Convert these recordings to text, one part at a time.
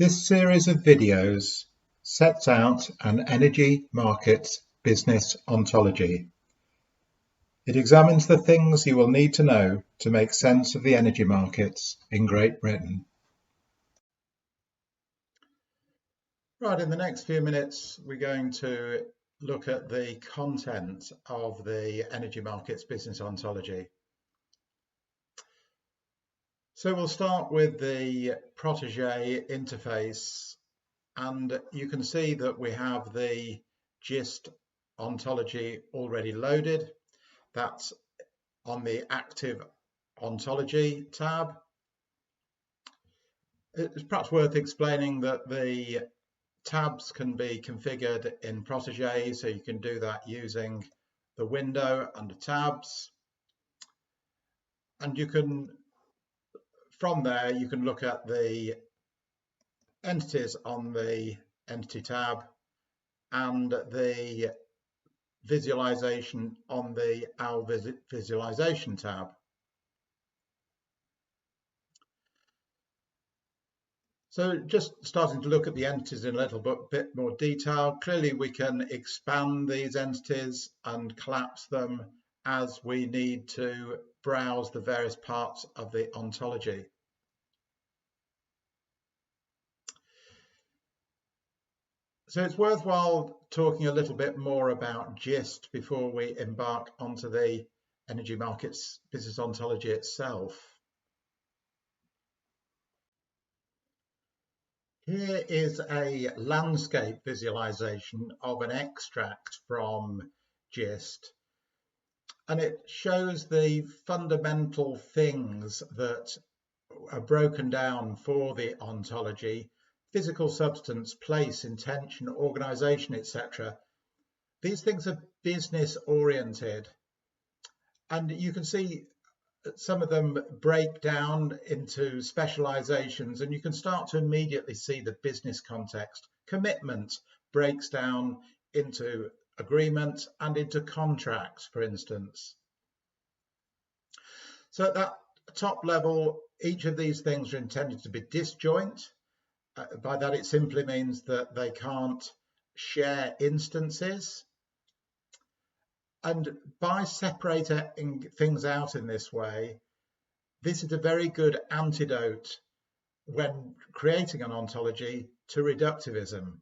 This series of videos sets out an energy markets business ontology. It examines the things you will need to know to make sense of the energy markets in Great Britain. Right, in the next few minutes, we're going to look at the content of the energy markets business ontology. So we'll start with the Protégé interface, and you can see that we have the GIST ontology already loaded. That's on the active ontology tab. It's perhaps worth explaining that the tabs can be configured in Protégé, so you can do that using the window under tabs, and you can, from there, you can look at the entities on the entity tab and the visualization on the OWL visualization tab. So just starting to look at the entities in a little bit more detail, clearly we can expand these entities and collapse them as we need to browse the various parts of the ontology. So it's worthwhile talking a little bit more about GIST before we embark onto the energy markets business ontology itself. Here is a landscape visualization of an extract from GIST, and it shows the fundamental things that are broken down for the ontology: physical substance, place, intention, organization, etc. These things are business oriented, and you can see some of them break down into specializations, and you can start to immediately see the business context. Commitment breaks down into agreement and into contracts, for instance. So at that top level, each of these things are intended to be disjoint. By that, it simply means that they can't share instances. And by separating things out in this way, this is a very good antidote when creating an ontology to reductivism.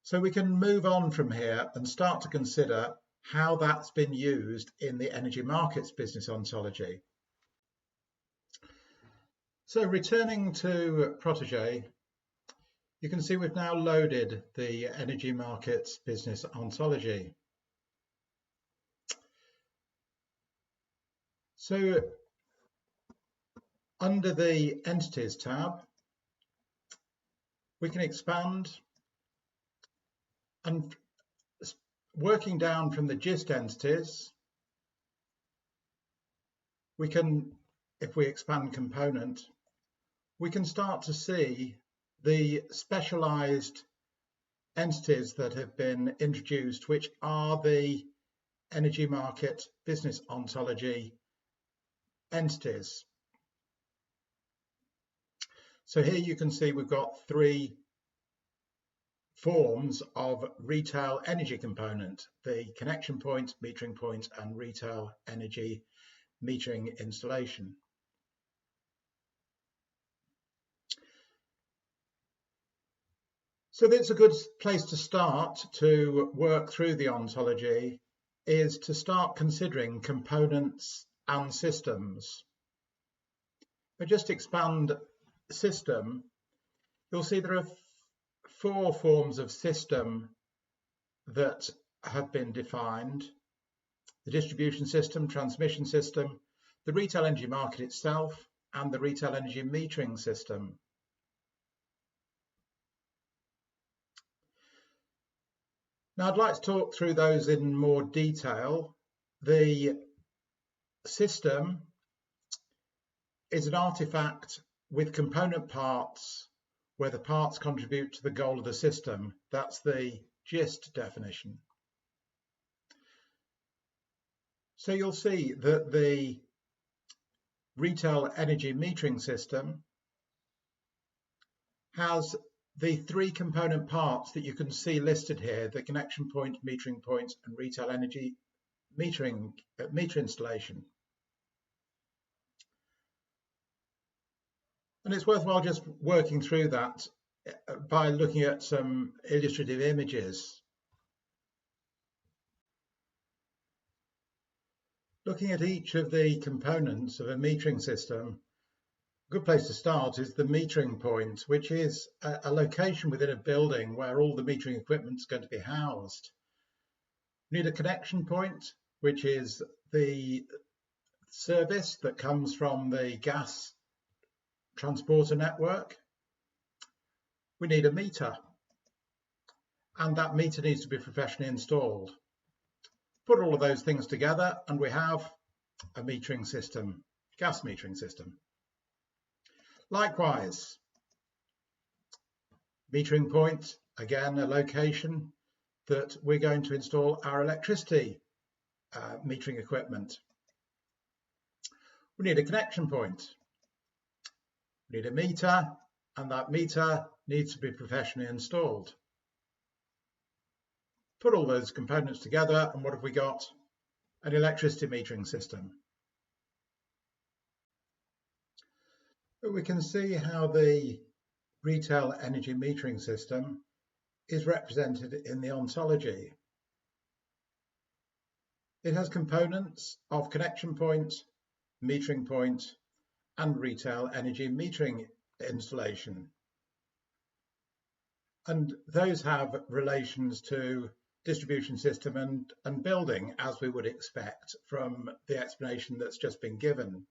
So we can move on from here and start to consider how that's been used in the energy markets business ontology. So returning to Protégé, you can see we've now loaded the energy markets business ontology. So under the entities tab, we can expand, and working down from the GIST entities, we can, if we expand component, we can start to see the specialized entities that have been introduced, which are the energy market business ontology entities. So here you can see we've got three forms of retail energy component: the connection point, metering point, and retail energy metering installation. So that's a good place to start to work through the ontology, is to start considering components and systems. If I just expand system, you'll see there are four forms of system that have been defined: the distribution system, transmission system, the retail energy market itself, and the retail energy metering system. Now I'd like to talk through those in more detail. The system is an artifact with component parts where the parts contribute to the goal of the system. That's the GIST definition. So you'll see that the retail energy metering system has the three component parts that you can see listed here: the connection point, metering point, and retail energy metering meter installation. And it's worthwhile just working through that by looking at some illustrative images. Looking at each of the components of a metering system, a good place to start is the metering point, which is a location within a building where all the metering equipment is going to be housed. You need a connection point, which is the service that comes from the gas transporter network. We need a meter, and that meter needs to be professionally installed. Put all of those things together and we have a metering system, gas metering system. Likewise, metering point, again, a location that we're going to install our electricity metering equipment. We need a connection point. We need a meter, and that meter needs to be professionally installed. Put all those components together, and what have we got? An electricity metering system. But we can see how the retail energy metering system is represented in the ontology. It has components of connection point, metering point, and retail energy metering installation. And those have relations to distribution system and building, as we would expect from the explanation that's just been given.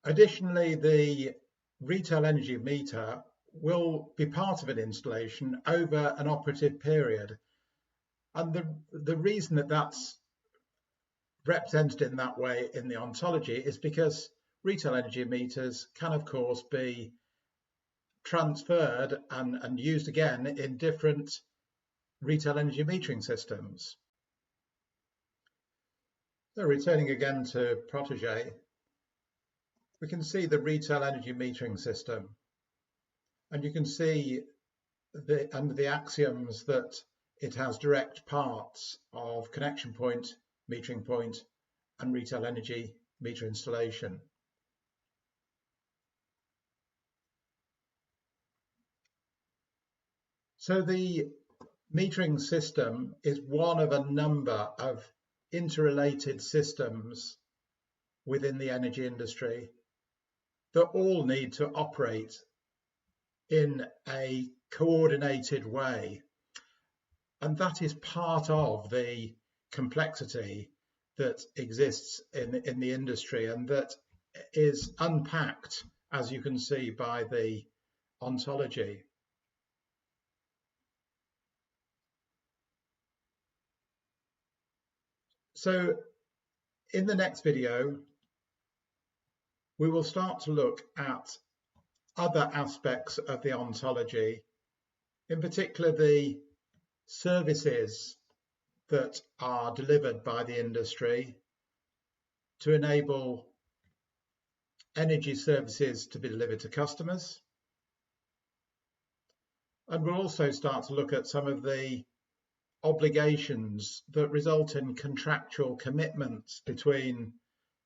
Additionally, the retail energy meter will be part of an installation over an operative period. And the reason that that's represented in that way in the ontology is because retail energy meters can, of course, be transferred and used again in different retail energy metering systems. So returning again to Protégé, we can see the retail energy metering system, and you can see under the axioms that it has direct parts of connection point, metering point, and retail energy meter installation. So the metering system is one of a number of interrelated systems within the energy industry that all need to operate in a coordinated way. And that is part of the complexity that exists in the industry, and that is unpacked, as you can see, by the ontology. So in the next video, we will start to look at other aspects of the ontology, in particular the services that are delivered by the industry to enable energy services to be delivered to customers. And we'll also start to look at some of the obligations that result in contractual commitments between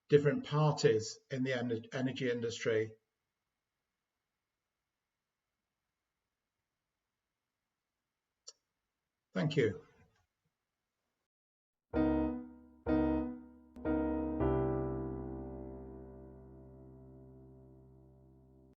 different parties in the energy industry. Thank you.